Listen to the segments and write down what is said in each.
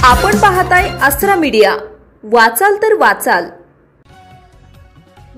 आपण पाहताय आसरा मीडिया, वाचाल तर वाचाल।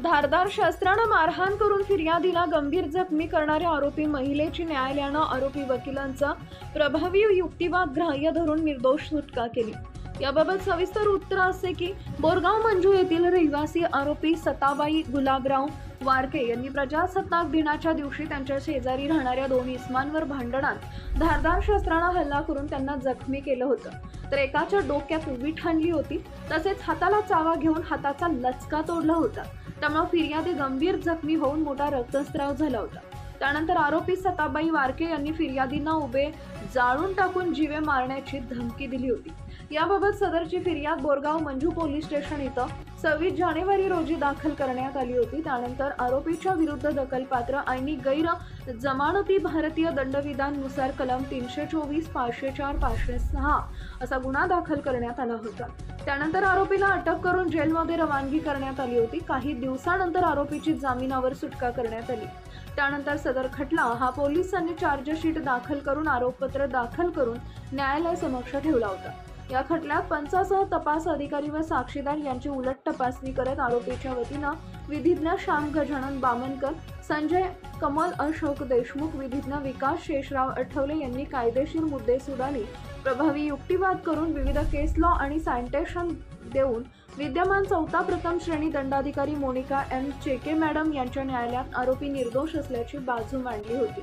धारदार शस्त्राने मारहाण करून फिर्यादीला गंभीर जखमी करणाऱ्या आरोपी महिलेची न्यायालयाने आरोपी वकिलांचा प्रभावी युक्तिवाद ग्राह्य धरून निर्दोष सुटका केली। याबाबत सविस्तर उत्तर असे की बोरगाव मंजू येथील रहिवासी आरोपी सताबाई गुलाबराव वारके यांनी प्रजासत्ताक दिनाच्या दिवशी त्यांच्या शेजारी राहणाऱ्या दोन इस्मांवर भांडणात धारदार शस्त्राने हल्ला करून त्यांना जखमी केलं होतं। तर एकाच्या डोक्यात वीट हाणली होती, तसेच हाताला चावा घेऊन हाताचा लचका तोडला होता। त्यामुळे फिर्यादी गंभीर जखमी होऊन मोठा रक्तस्राव झाला होता। त्यानंतर आरोपी सताबाई वारके यांनी फिर्यादींना उभे जाळून टाकून जीवे मारण्याची धमकी दिली होती। याबाबत सदरची फिर्याद बोरगाव मंजू पोलीस स्टेशन इथं 26 जानेवारी रोजी दाखल करण्यात आली होती। त्यानंतर आरोपीच्या विरुद्ध दखलपात्र आणि गैर जमानती भारतीय दंडविधानानुसार कलम 324, 504, 506 असा गुन्हा दाखल करण्यात आला होता। त्यानंतर आरोपीला अटक करून जेलमध्ये रवानगी करण्यात आली होती। काही दिवसानंतर आरोपीची जामिनावर सुटका करण्यात आली। त्यानंतर सदर खटला हा पोलिसांनी चार्जशीट दाखल करून आरोपपत्र दाखल करून न्यायालयासमक्ष ठेवला होता। या खटल्यात पंचासह तपास अधिकारी व साक्षीदार यांची उलट तपासणी करत आरोपीच्या वतीनं विधिज्ञ श्याम गजानन बामनकर, संजय कमल अशोक देशमुख, विधिज्ञ विकास शेषराव आठवले यांनी कायदेशीर मुद्देसुदांनी प्रभावी युक्तिवाद करून विविध केस लॉ आणि सायंटेशन देऊन विद्यमान चौथा प्रथम श्रेणी दंडाधिकारी मोनिका एम चेके मॅडम यांच्या न्यायालयात आरोपी निर्दोष असल्याची बाजू मांडली होती।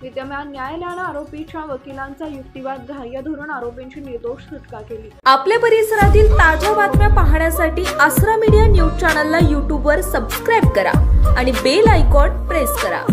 विद्यमान न्यायालयाने आरोपीच्या वकिलांचा युक्तिवाद ग्राह्य धरून आरोपींची निर्दोष सुटका केली। आपल्या परिसरातील ताज्या बातम्या पाहण्यासाठी आसरा मीडिया न्यूज चॅनलला YouTube वर सबस्क्राइब करा आणि बेल आयकॉन प्रेस करा।